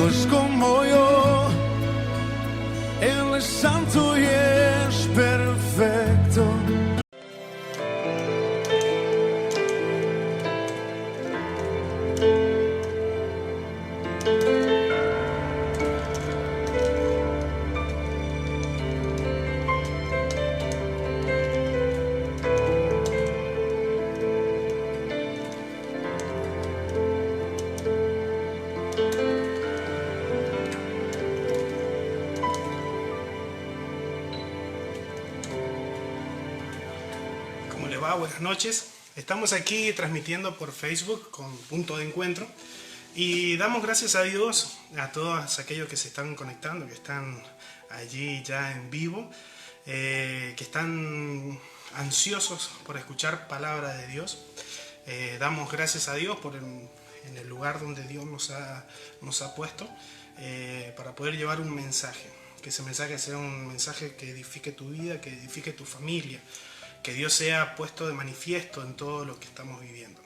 no es como yo. Él es santo y es perfecto. Buenas noches, estamos aquí transmitiendo por Facebook con Punto de Encuentro y damos gracias a Dios a todos aquellos que se están conectando, que están allí ya en vivo, que están ansiosos por escuchar palabra de Dios. Damos gracias a Dios en el lugar donde Dios nos ha puesto para poder llevar un mensaje, que ese mensaje sea un mensaje que edifique tu vida, que edifique tu familia, que Dios sea puesto de manifiesto en todo lo que estamos viviendo.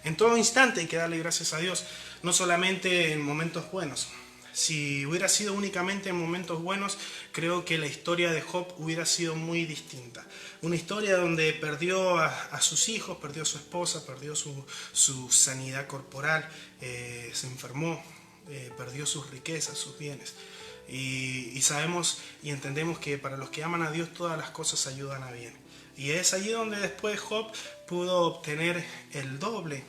En todo instante hay que darle gracias a Dios, no solamente en momentos buenos. Si hubiera sido únicamente en momentos buenos, creo que la historia de Job hubiera sido muy distinta. Una historia donde perdió a sus hijos, perdió a su esposa, perdió su sanidad corporal, se enfermó, perdió sus riquezas, sus bienes. Y sabemos y entendemos que para los que aman a Dios todas las cosas ayudan a bien. Y es allí donde después Job pudo obtener el doble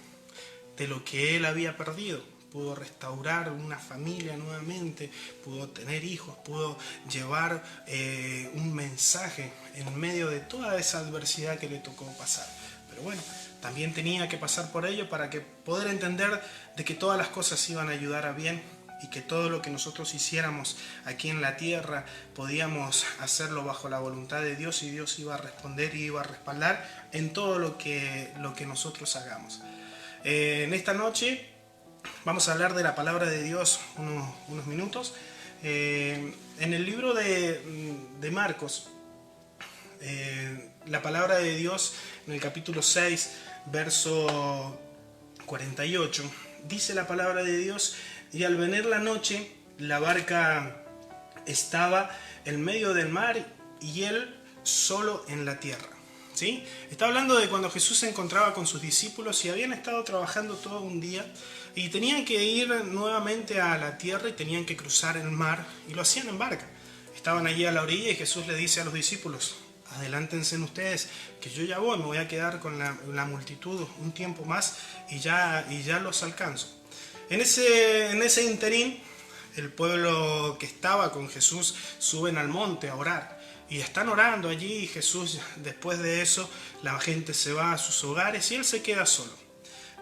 de lo que él había perdido. Pudo restaurar una familia nuevamente, pudo tener hijos, pudo llevar un mensaje en medio de toda esa adversidad que le tocó pasar. Pero bueno, también tenía que pasar por ello para que poder entender de que todas las cosas iban a ayudar a bien y que todo lo que nosotros hiciéramos aquí en la tierra podíamos hacerlo bajo la voluntad de Dios y Dios iba a responder y iba a respaldar en todo lo que nosotros hagamos. En esta noche vamos a hablar de la palabra de Dios unos minutos. En el libro de Marcos, la palabra de Dios en el capítulo 6, verso 48, dice la palabra de Dios: y al venir la noche, la barca estaba en medio del mar y él solo en la tierra. ¿Sí? Está hablando de cuando Jesús se encontraba con sus discípulos y habían estado trabajando todo un día y tenían que ir nuevamente a la tierra y tenían que cruzar el mar y lo hacían en barca. Estaban allí a la orilla y Jesús le dice a los discípulos: adelántense ustedes, que yo ya voy, me voy a quedar con la multitud un tiempo más y ya los alcanzo. En ese interín, el pueblo que estaba con Jesús suben al monte a orar. Y están orando allí y Jesús, después de eso, la gente se va a sus hogares y él se queda solo.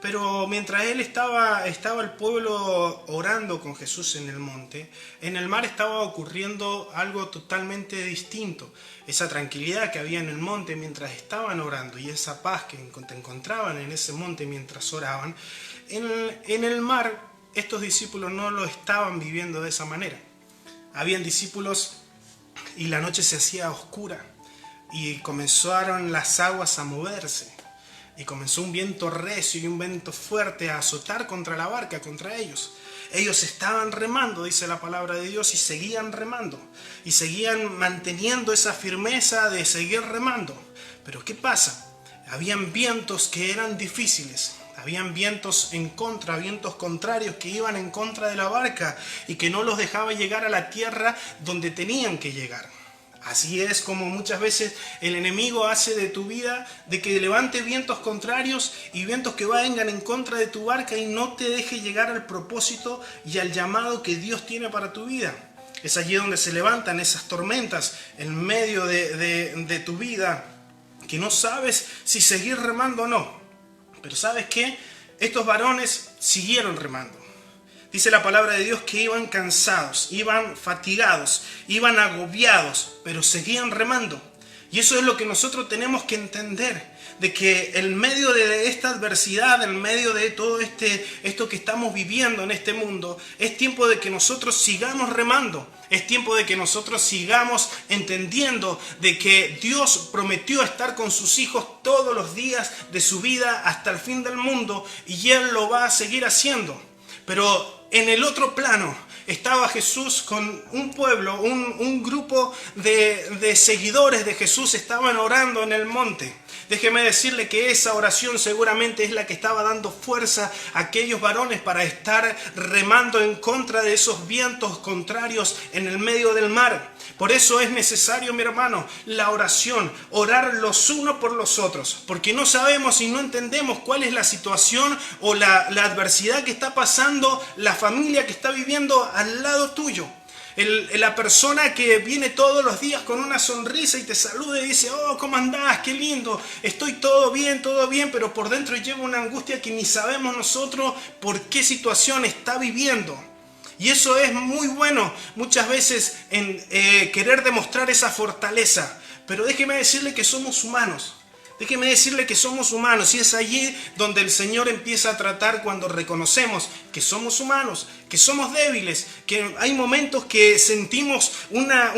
Pero mientras él estaba el pueblo orando con Jesús en el monte, en el mar estaba ocurriendo algo totalmente distinto. Esa tranquilidad que había en el monte mientras estaban orando y esa paz que encontraban en ese monte mientras oraban, en el mar estos discípulos no lo estaban viviendo de esa manera. Habían discípulos y la noche se hacía oscura y comenzaron las aguas a moverse. Y comenzó un viento recio y un viento fuerte a azotar contra la barca, contra ellos. Ellos estaban remando, dice la palabra de Dios, y seguían remando. Y seguían manteniendo esa firmeza de seguir remando. Pero ¿qué pasa? Habían vientos que eran difíciles. Habían vientos en contra, vientos contrarios que iban en contra de la barca y que no los dejaba llegar a la tierra donde tenían que llegar. Así es como muchas veces el enemigo hace de tu vida, de que levante vientos contrarios y vientos que vengan en contra de tu barca y no te deje llegar al propósito y al llamado que Dios tiene para tu vida. Es allí donde se levantan esas tormentas en medio de tu vida, que no sabes si seguir remando o no. Pero ¿sabes qué? Estos varones siguieron remando. Dice la palabra de Dios que iban cansados, iban fatigados, iban agobiados, pero seguían remando. Y eso es lo que nosotros tenemos que entender, de que en medio de esta adversidad, en medio de todo esto que estamos viviendo en este mundo, es tiempo de que nosotros sigamos remando. Es tiempo de que nosotros sigamos entendiendo de que Dios prometió estar con sus hijos todos los días de su vida hasta el fin del mundo y Él lo va a seguir haciendo. Pero en el otro plano estaba Jesús con un pueblo, un grupo de seguidores de Jesús estaban orando en el monte. Déjeme decirle que esa oración seguramente es la que estaba dando fuerza a aquellos varones para estar remando en contra de esos vientos contrarios en el medio del mar. Por eso es necesario, mi hermano, la oración, orar los unos por los otros, porque no sabemos y no entendemos cuál es la situación o la adversidad que está pasando la familia que está viviendo al lado tuyo. La persona que viene todos los días con una sonrisa y te saluda y dice, oh, ¿cómo andás? Qué lindo, estoy todo bien, pero por dentro lleva una angustia que ni sabemos nosotros por qué situación está viviendo. Y eso es muy bueno muchas veces en querer demostrar esa fortaleza. Pero déjeme decirle que somos humanos. Déjeme decirle que somos humanos y es allí donde el Señor empieza a tratar cuando reconocemos que somos humanos, que somos débiles, que hay momentos que sentimos una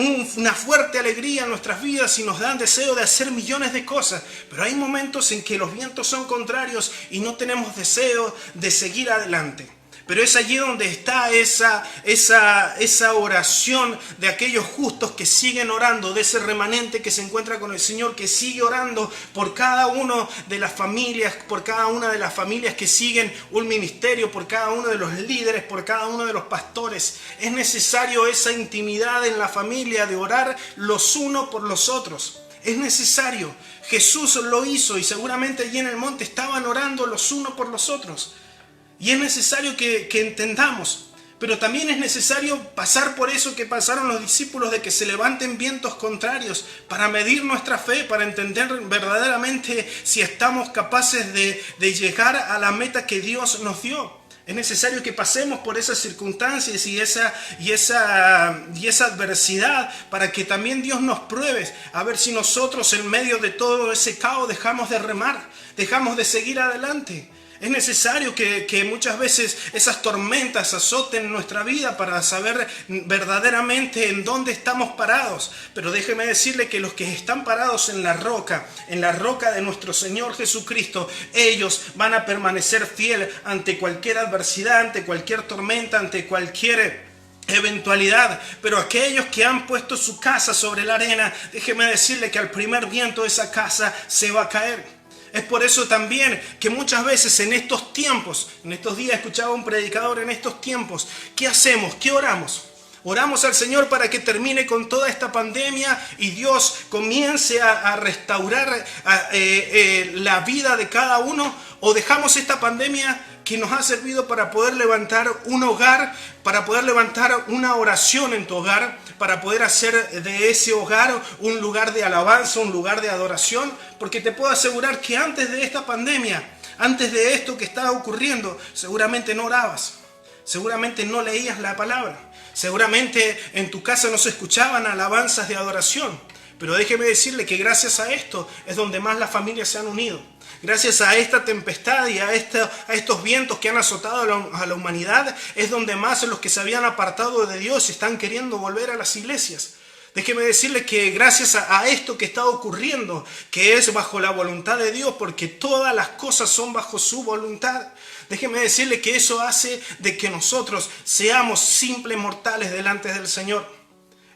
fuerte alegría en nuestras vidas y nos dan deseo de hacer millones de cosas, pero hay momentos en que los vientos son contrarios y no tenemos deseo de seguir adelante. Pero es allí donde está esa oración de aquellos justos que siguen orando, de ese remanente que se encuentra con el Señor, que sigue orando por cada una de las familias, por cada una de las familias que siguen un ministerio, por cada uno de los líderes, por cada uno de los pastores. Es necesario esa intimidad en la familia de orar los unos por los otros. Es necesario. Jesús lo hizo y seguramente allí en el monte estaban orando los unos por los otros. Y es necesario que entendamos, pero también es necesario pasar por eso que pasaron los discípulos, de que se levanten vientos contrarios para medir nuestra fe, para entender verdaderamente si estamos capaces de llegar a la meta que Dios nos dio. Es necesario que pasemos por esas circunstancias y esa adversidad para que también Dios nos pruebe a ver si nosotros en medio de todo ese caos dejamos de remar, dejamos de seguir adelante. Es necesario que muchas veces esas tormentas azoten nuestra vida para saber verdaderamente en dónde estamos parados. Pero déjeme decirle que los que están parados en la roca de nuestro Señor Jesucristo, ellos van a permanecer fiel ante cualquier adversidad, ante cualquier tormenta, ante cualquier eventualidad. Pero aquellos que han puesto su casa sobre la arena, déjeme decirle que al primer viento esa casa se va a caer. Es por eso también que muchas veces en estos tiempos, en estos días escuchaba un predicador en estos tiempos, ¿qué hacemos? ¿Qué oramos? Oramos al Señor para que termine con toda esta pandemia y Dios comience a restaurar la vida de cada uno, o dejamos esta pandemia que nos ha servido para poder levantar un hogar, para poder levantar una oración en tu hogar, para poder hacer de ese hogar un lugar de alabanza, un lugar de adoración, porque te puedo asegurar que antes de esta pandemia, antes de esto que estaba ocurriendo, seguramente no orabas, seguramente no leías la palabra, seguramente en tu casa no se escuchaban alabanzas de adoración. Pero déjeme decirle que gracias a esto es donde más las familias se han unido. Gracias a esta tempestad y a estos vientos que han azotado a la humanidad, es donde más los que se habían apartado de Dios están queriendo volver a las iglesias. Déjeme decirle que gracias a esto que está ocurriendo, que es bajo la voluntad de Dios, porque todas las cosas son bajo su voluntad, déjeme decirle que eso hace de que nosotros seamos simples mortales delante del Señor.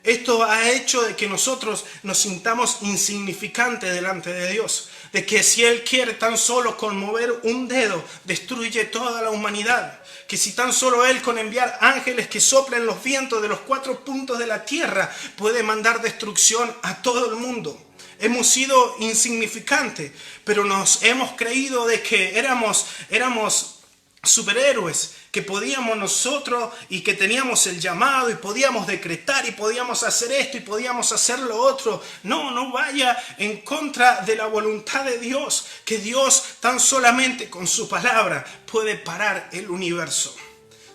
Esto ha hecho de que nosotros nos sintamos insignificantes delante de Dios. De que si Él quiere tan solo con mover un dedo, destruye toda la humanidad. Que si tan solo Él con enviar ángeles que soplen los vientos de los 4 puntos de la tierra, puede mandar destrucción a todo el mundo. Hemos sido insignificantes, pero nos hemos creído de que éramos superhéroes, que podíamos nosotros y que teníamos el llamado y podíamos decretar y podíamos hacer esto y podíamos hacer lo otro. No vaya en contra de la voluntad de Dios, que Dios tan solamente con su palabra puede parar el universo.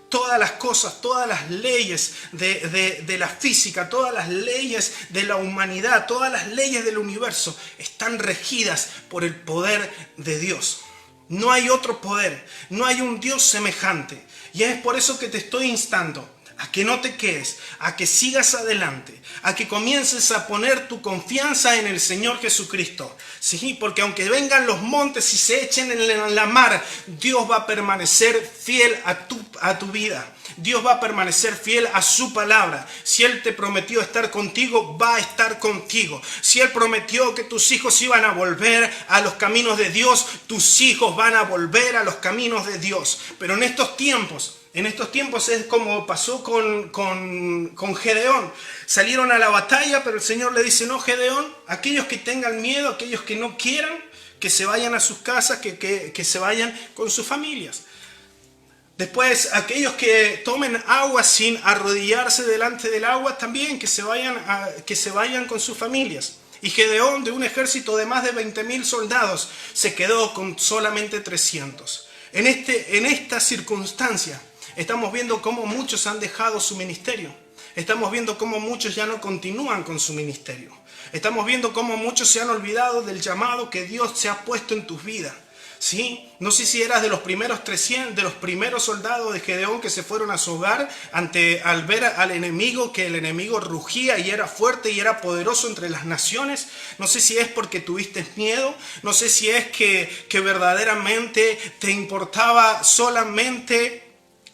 Todas las cosas, todas las leyes de la física, todas las leyes de la humanidad, todas las leyes del universo están regidas por el poder de Dios. No hay otro poder, no hay un Dios semejante. Y es por eso que te estoy instando a que no te quedes, a que sigas adelante, a que comiences a poner tu confianza en el Señor Jesucristo. Sí, porque aunque vengan los montes y se echen en la mar, Dios va a permanecer fiel a tu vida. Dios va a permanecer fiel a su palabra. Si Él te prometió estar contigo, va a estar contigo. Si Él prometió que tus hijos iban a volver a los caminos de Dios, tus hijos van a volver a los caminos de Dios. Pero en estos tiempos es como pasó con Gedeón. Salieron a la batalla, pero el Señor le dice: no, Gedeón, aquellos que tengan miedo, aquellos que no quieran, que se vayan a sus casas, que se vayan con sus familias. Después, aquellos que tomen agua sin arrodillarse delante del agua, también que se vayan con sus familias. Y Gedeón, de un ejército de más de 20.000 soldados, se quedó con solamente 300. En esta circunstancia, estamos viendo cómo muchos han dejado su ministerio. Estamos viendo cómo muchos ya no continúan con su ministerio. Estamos viendo cómo muchos se han olvidado del llamado que Dios se ha puesto en tus vidas. ¿Sí? No sé si eras de los primeros 300, de los primeros soldados de Gedeón que se fueron a su hogar al ver al enemigo, que el enemigo rugía y era fuerte y era poderoso entre las naciones. No sé si es porque tuviste miedo, no sé si es que verdaderamente te importaba solamente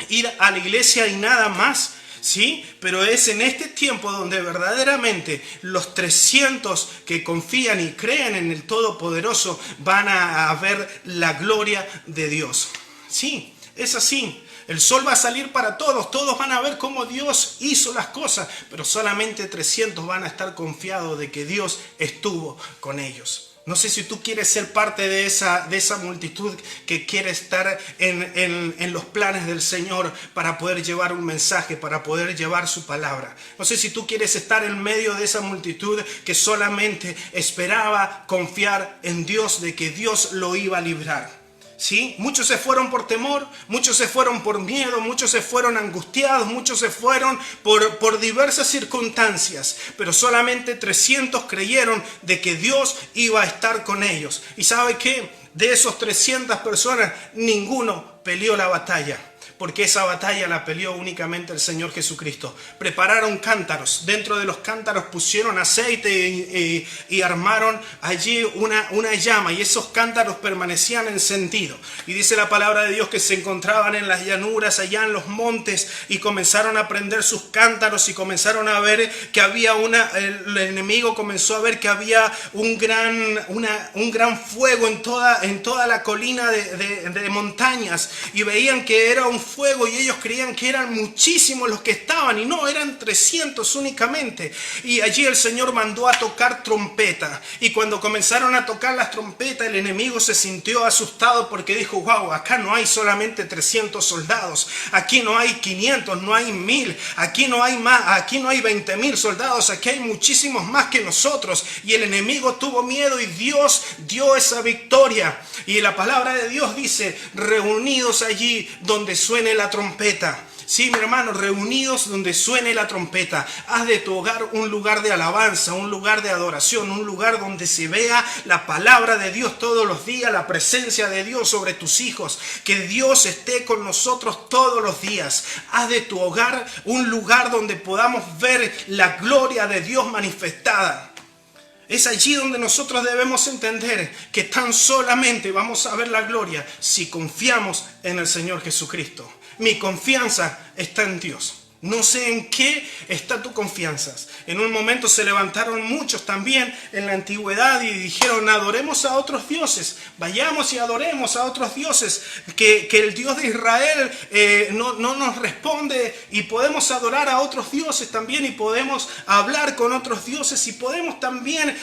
ir a la iglesia y nada más. Sí, pero es en este tiempo donde verdaderamente los 300 que confían y creen en el Todopoderoso van a ver la gloria de Dios. Sí, es así. El sol va a salir para todos, todos van a ver cómo Dios hizo las cosas, pero solamente 300 van a estar confiados de que Dios estuvo con ellos. No sé si tú quieres ser parte de esa multitud que quiere estar en los planes del Señor para poder llevar un mensaje, para poder llevar su palabra. No sé si tú quieres estar en medio de esa multitud que solamente esperaba confiar en Dios, de que Dios lo iba a librar. ¿Sí? Muchos se fueron por temor, muchos se fueron por miedo, muchos se fueron angustiados, muchos se fueron por diversas circunstancias, pero solamente 300 creyeron de que Dios iba a estar con ellos. ¿Y sabe qué? De esos 300 personas, ninguno peleó la batalla, porque esa batalla la peleó únicamente el Señor Jesucristo. Prepararon cántaros, dentro de los cántaros pusieron aceite y armaron allí una llama, y esos cántaros permanecían encendidos. Y dice la palabra de Dios que se encontraban en las llanuras, allá en los montes, y comenzaron a prender sus cántaros y comenzaron a ver que había el enemigo comenzó a ver que había un gran fuego en toda la colina de montañas, y veían que era un fuego y ellos creían que eran muchísimos los que estaban, y no, eran 300 únicamente. Y allí el Señor mandó a tocar trompeta, y cuando comenzaron a tocar las trompetas, el enemigo se sintió asustado porque dijo: wow, acá no hay solamente 300 soldados, aquí no hay 500, no hay 1000, aquí no hay más, aquí no hay 20.000 soldados, aquí hay muchísimos más que nosotros. Y el enemigo tuvo miedo y Dios dio esa victoria. Y la palabra de Dios dice: reunidos allí donde suene la trompeta. Sí, mi hermano, reunidos donde suene la trompeta. Haz de tu hogar un lugar de alabanza, un lugar de adoración, un lugar donde se vea la palabra de Dios todos los días, la presencia de Dios sobre tus hijos. Que Dios esté con nosotros todos los días. Haz de tu hogar un lugar donde podamos ver la gloria de Dios manifestada. Es allí donde nosotros debemos entender que tan solamente vamos a ver la gloria si confiamos en el Señor Jesucristo. Mi confianza está en Dios. No sé en qué está tu confianza. En un momento se levantaron muchos también en la antigüedad y dijeron: adoremos a otros dioses, vayamos y adoremos a otros dioses, que el Dios de Israel no nos responde, y podemos adorar a otros dioses también, y podemos hablar con otros dioses, y podemos también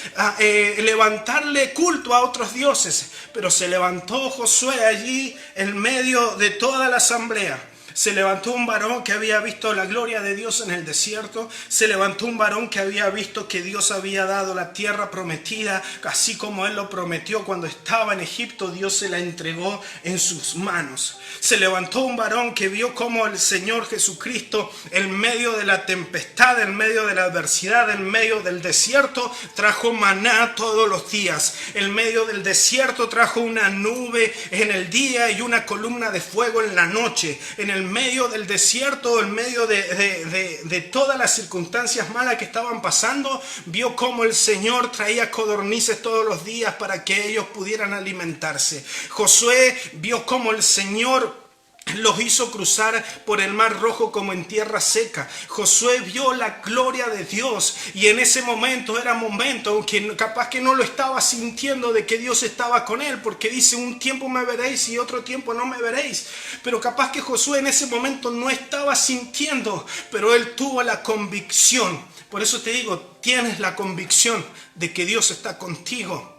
levantarle culto a otros dioses. Pero se levantó Josué allí en medio de toda la asamblea. Se levantó un varón que había visto la gloria de Dios en el desierto. Se levantó un varón que había visto que Dios había dado la tierra prometida, así como Él lo prometió cuando estaba en Egipto. Dios se la entregó en sus manos. Se levantó un varón que vio cómo el Señor Jesucristo, en medio de la tempestad, en medio de la adversidad, en medio del desierto, trajo maná todos los días. En medio del desierto trajo una nube en el día y una columna de fuego en la noche. En el el medio del desierto, en medio de todas las circunstancias malas que estaban pasando, vio cómo el Señor traía codornices todos los días para que ellos pudieran alimentarse. Josué vio cómo el Señor los hizo cruzar por el mar rojo como en tierra seca. Josué vio la gloria de Dios, y en ese momento era momento, aunque capaz que no lo estaba sintiendo, de que Dios estaba con él, porque dice: un tiempo me veréis y otro tiempo no me veréis. Pero capaz que Josué en ese momento no estaba sintiendo, pero él tuvo la convicción. Por eso te digo, tienes la convicción de que Dios está contigo.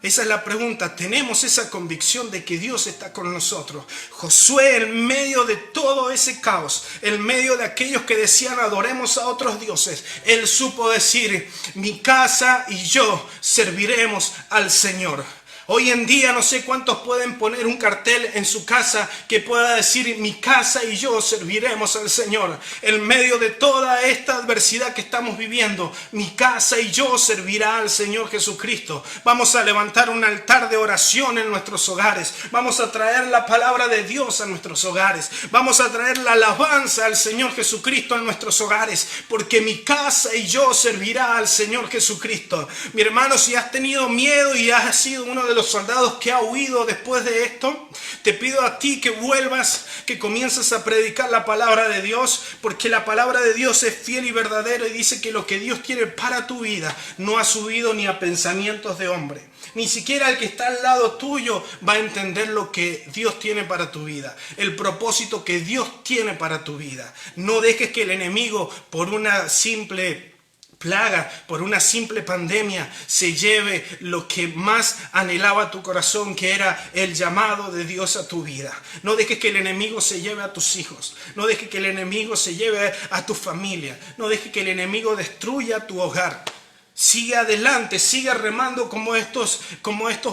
Esa es la pregunta. ¿Tenemos esa convicción de que Dios está con nosotros? Josué, en medio de todo ese caos, en medio de aquellos que decían adoremos a otros dioses, él supo decir: mi casa y yo serviremos al Señor. Hoy en día no sé cuántos pueden poner un cartel en su casa que pueda decir: mi casa y yo serviremos al Señor. En medio de toda esta adversidad que estamos viviendo, mi casa y yo servirá al Señor Jesucristo. Vamos a levantar un altar de oración en nuestros hogares. Vamos a traer la palabra de Dios a nuestros hogares. Vamos a traer la alabanza al Señor Jesucristo en nuestros hogares, porque mi casa y yo servirá al Señor Jesucristo. Mi hermano, si has tenido miedo y has sido uno de los soldados que ha huido después de esto, te pido a ti que vuelvas, que comiences a predicar la palabra de Dios, porque la palabra de Dios es fiel y verdadera, y dice que lo que Dios quiere para tu vida no ha subido ni a pensamientos de hombre. Ni siquiera el que está al lado tuyo va a entender lo que Dios tiene para tu vida, el propósito que Dios tiene para tu vida. No dejes que el enemigo, por una simple plaga, por una simple pandemia, se lleve lo que más anhelaba tu corazón, que era el llamado de Dios a tu vida. No dejes que el enemigo se lleve a tus hijos. No dejes que el enemigo se lleve a tu familia. No dejes que el enemigo destruya tu hogar. Sigue adelante, sigue remando como estos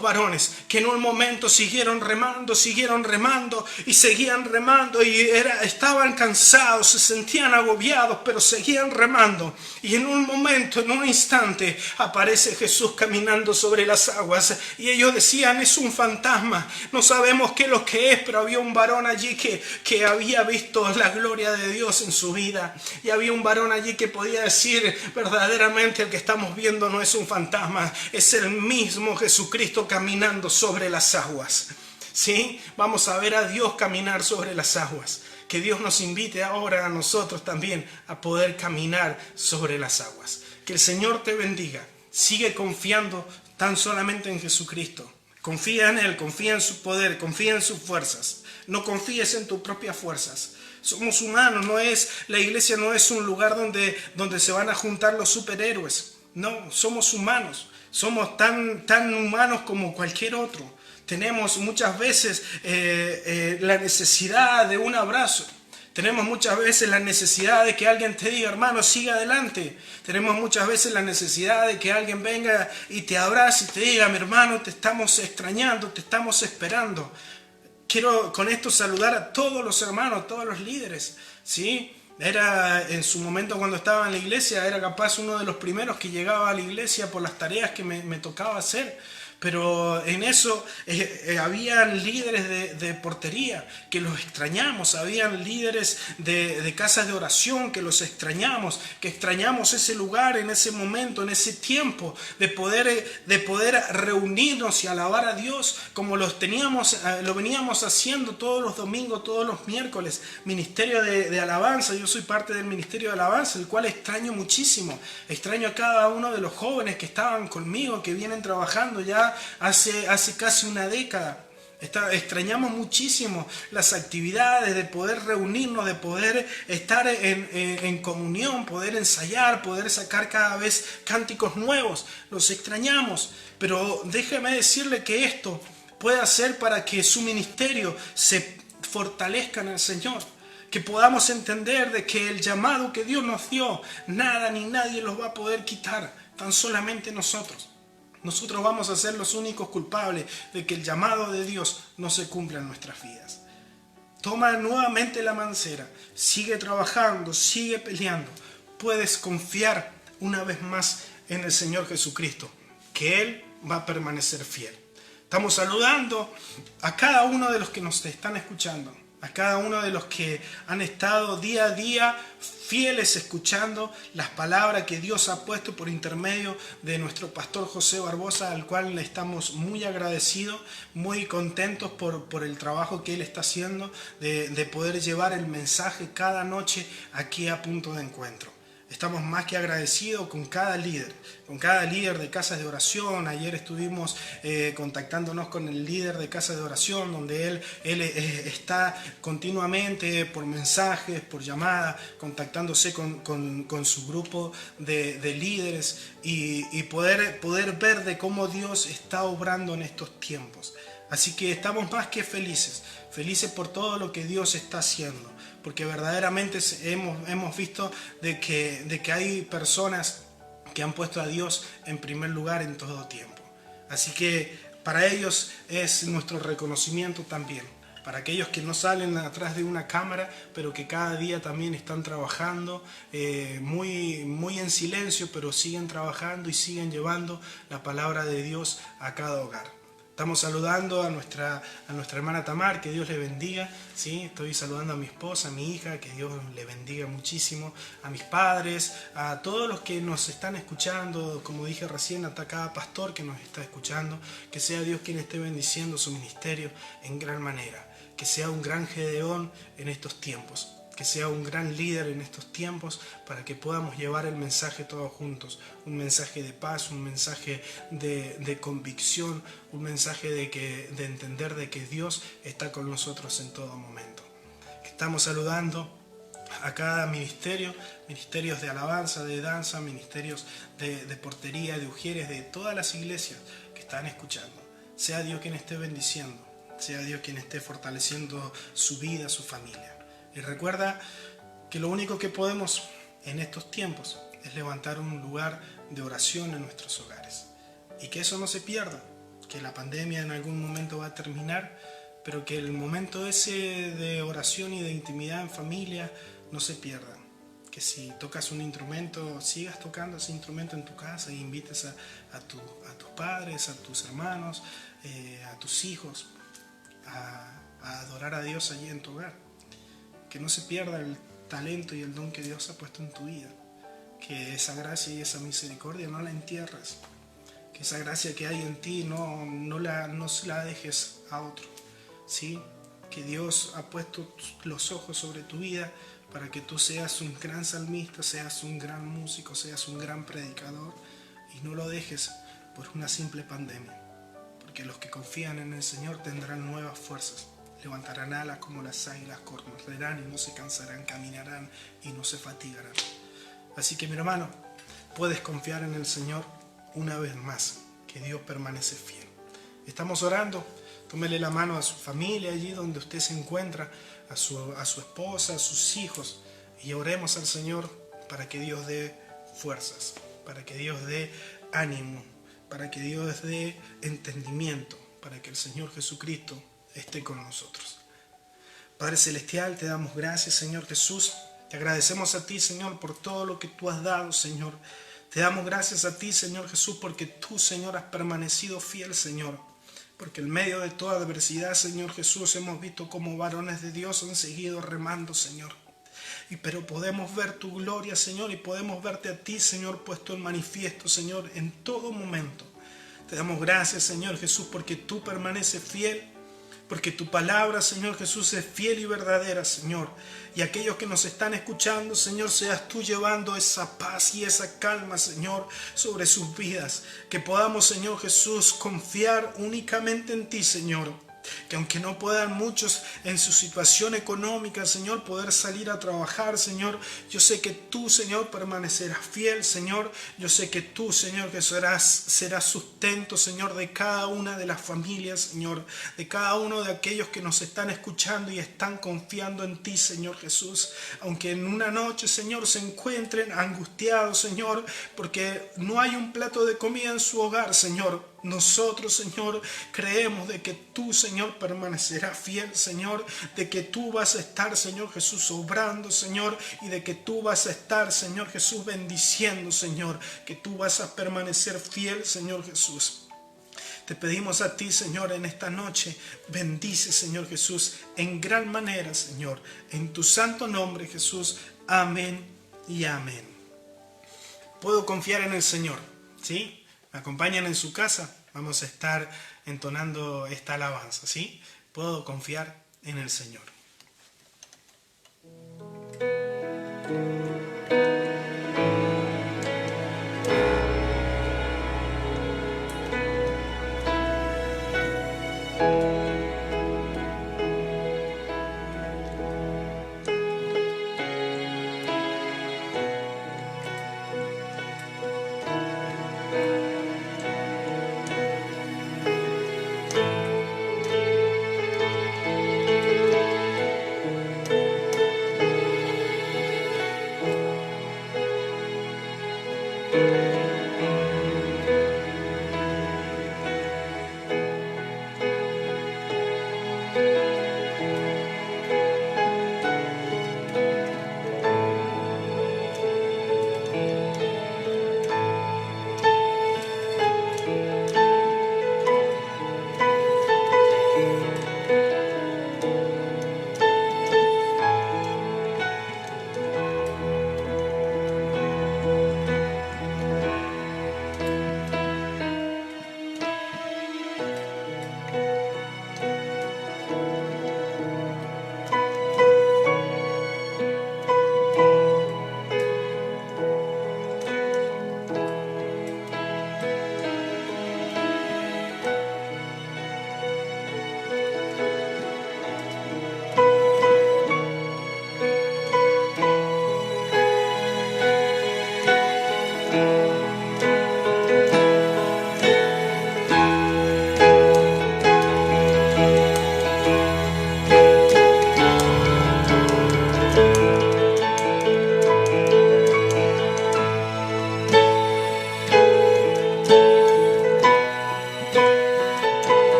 varones, que en un momento siguieron remando y seguían remando, y estaban cansados, se sentían agobiados, pero seguían remando. Y en un momento, en un instante, aparece Jesús caminando sobre las aguas, y ellos decían: es un fantasma, no sabemos qué es lo que es, pero había un varón allí que había visto la gloria de Dios en su vida, y había un varón allí que podía decir: verdaderamente el que estamos viendo no es un fantasma, es el mismo Jesucristo caminando sobre las aguas. ¿Sí? Vamos a ver a Dios caminar sobre las aguas. Que Dios nos invite ahora a nosotros también a poder caminar sobre las aguas. Que el Señor te bendiga. Sigue confiando tan solamente en Jesucristo. Confía en Él, confía en su poder, confía en sus fuerzas. No confíes en tus propias fuerzas. Somos humanos, la iglesia no es un lugar donde se van a juntar los superhéroes. No, somos humanos, somos tan humanos como cualquier otro. Tenemos muchas veces la necesidad de un abrazo. Tenemos muchas veces la necesidad de que alguien te diga: hermano, sigue adelante. Tenemos muchas veces la necesidad de que alguien venga y te abrace y te diga: mi hermano, te estamos extrañando, te estamos esperando. Quiero con esto saludar a todos los hermanos, a todos los líderes, ¿sí? Era en su momento, cuando estaba en la iglesia, era capaz uno de los primeros que llegaba a la iglesia por las tareas que me tocaba hacer. Pero en eso habían líderes de portería que los extrañamos, habían líderes de casas de oración que los extrañamos, que extrañamos ese lugar, en ese momento, en ese tiempo, de poder reunirnos y alabar a Dios como lo veníamos haciendo todos los domingos, todos los miércoles. Ministerio de alabanza, yo soy parte del ministerio de alabanza, el cual extraño muchísimo. Extraño a cada uno de los jóvenes que estaban conmigo, que vienen trabajando ya hace casi una década. Extrañamos muchísimo las actividades de poder reunirnos, de poder estar en comunión, poder ensayar, poder sacar cada vez cánticos nuevos. Los extrañamos, pero déjeme decirle que esto puede hacer para que su ministerio se fortalezca en el Señor. Que podamos entender de que el llamado que Dios nos dio, nada ni nadie los va a poder quitar, tan solamente nosotros. Nosotros vamos a ser los únicos culpables de que el llamado de Dios no se cumpla en nuestras vidas. Toma nuevamente la mancera, sigue trabajando, sigue peleando. Puedes confiar una vez más en el Señor Jesucristo, que Él va a permanecer fiel. Estamos saludando a cada uno de los que nos están escuchando, a cada uno de los que han estado día a día fieles escuchando las palabras que Dios ha puesto por intermedio de nuestro pastor José Barbosa, al cual le estamos muy agradecidos, muy contentos por el trabajo que él está haciendo de poder llevar el mensaje cada noche aquí a Punto de Encuentro. Estamos más que agradecidos con cada líder de casas de oración. Ayer estuvimos contactándonos con el líder de casas de oración, donde él está continuamente por mensajes, por llamadas, contactándose con su grupo de líderes y poder ver de cómo Dios está obrando en estos tiempos. Así que estamos más que felices por todo lo que Dios está haciendo, porque verdaderamente hemos visto de que hay personas que han puesto a Dios en primer lugar en todo tiempo. Así que para ellos es nuestro reconocimiento también. Para aquellos que no salen atrás de una cámara, pero que cada día también están trabajando muy en silencio, pero siguen trabajando y siguen llevando la palabra de Dios a cada hogar. Estamos saludando a nuestra hermana Tamar, que Dios le bendiga, ¿sí? Estoy saludando a mi esposa, a mi hija, que Dios le bendiga muchísimo, a mis padres, a todos los que nos están escuchando, como dije recién, a cada pastor que nos está escuchando, que sea Dios quien esté bendiciendo su ministerio en gran manera, que sea un gran Gedeón en estos tiempos, que sea un gran líder en estos tiempos para que podamos llevar el mensaje todos juntos, un mensaje de paz, un mensaje de convicción, un mensaje de entender de que Dios está con nosotros en todo momento. Estamos saludando a cada ministerio, ministerios de alabanza, de danza, ministerios de portería, de ujieres, de todas las iglesias que están escuchando. Sea Dios quien esté bendiciendo, sea Dios quien esté fortaleciendo su vida, su familia. Y recuerda que lo único que podemos en estos tiempos es levantar un lugar de oración en nuestros hogares. Y que eso no se pierda, que la pandemia en algún momento va a terminar, pero que el momento ese de oración y de intimidad en familia no se pierda. Que si tocas un instrumento, sigas tocando ese instrumento en tu casa e invites a tus padres, a tus hermanos, a tus hijos a adorar a Dios allí en tu hogar. Que no se pierda el talento y el don que Dios ha puesto en tu vida. Que esa gracia y esa misericordia no la entierres. Que esa gracia que hay en ti no se la dejes a otro. ¿Sí? Que Dios ha puesto los ojos sobre tu vida para que tú seas un gran salmista, seas un gran músico, seas un gran predicador y no lo dejes por una simple pandemia. Porque los que confían en el Señor tendrán nuevas fuerzas. Levantarán alas como las águilas, correrán y no se cansarán, caminarán y no se fatigarán. Así que mi hermano, puedes confiar en el Señor una vez más, que Dios permanece fiel. Estamos orando, tómele la mano a su familia allí donde usted se encuentra, a su esposa, a sus hijos, y oremos al Señor para que Dios dé fuerzas, para que Dios dé ánimo, para que Dios dé entendimiento, para que el Señor Jesucristo esté con nosotros. Padre Celestial, te damos gracias, Señor Jesús. Te agradecemos a ti, Señor, por todo lo que tú has dado, Señor. Te damos gracias a ti, Señor Jesús, porque tú, Señor, has permanecido fiel, Señor. Porque en medio de toda adversidad, Señor Jesús, hemos visto cómo varones de Dios han seguido remando, Señor. Pero podemos ver tu gloria, Señor, y podemos verte a ti, Señor, puesto en manifiesto, Señor, en todo momento. Te damos gracias, Señor Jesús, porque tú permaneces fiel. Porque tu palabra, Señor Jesús, es fiel y verdadera, Señor. Y aquellos que nos están escuchando, Señor, seas tú llevando esa paz y esa calma, Señor, sobre sus vidas. Que podamos, Señor Jesús, confiar únicamente en ti, Señor. Que aunque no puedan muchos en su situación económica, Señor, poder salir a trabajar, Señor, yo sé que tú, Señor, permanecerás fiel, Señor. Yo sé que tú, Señor, que serás sustento, Señor, de cada una de las familias, Señor, de cada uno de aquellos que nos están escuchando y están confiando en ti, Señor Jesús. Aunque en una noche, Señor, se encuentren angustiados, Señor, porque no hay un plato de comida en su hogar, Señor. Nosotros, Señor, creemos de que tú, Señor, permanecerás fiel, Señor, de que tú vas a estar, Señor Jesús, obrando, Señor, y de que tú vas a estar, Señor Jesús, bendiciendo, Señor, que tú vas a permanecer fiel, Señor Jesús. Te pedimos a ti, Señor, en esta noche, bendice, Señor Jesús, en gran manera, Señor, en tu santo nombre, Jesús. Amén y amén. Puedo confiar en el Señor, ¿sí? Me acompañan en su casa, vamos a estar entonando esta alabanza, ¿sí? Puedo confiar en el Señor.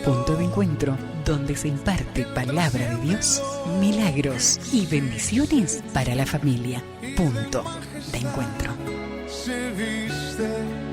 Punto de encuentro donde se imparte palabra de Dios, milagros y bendiciones para la familia. Punto de encuentro. Se viste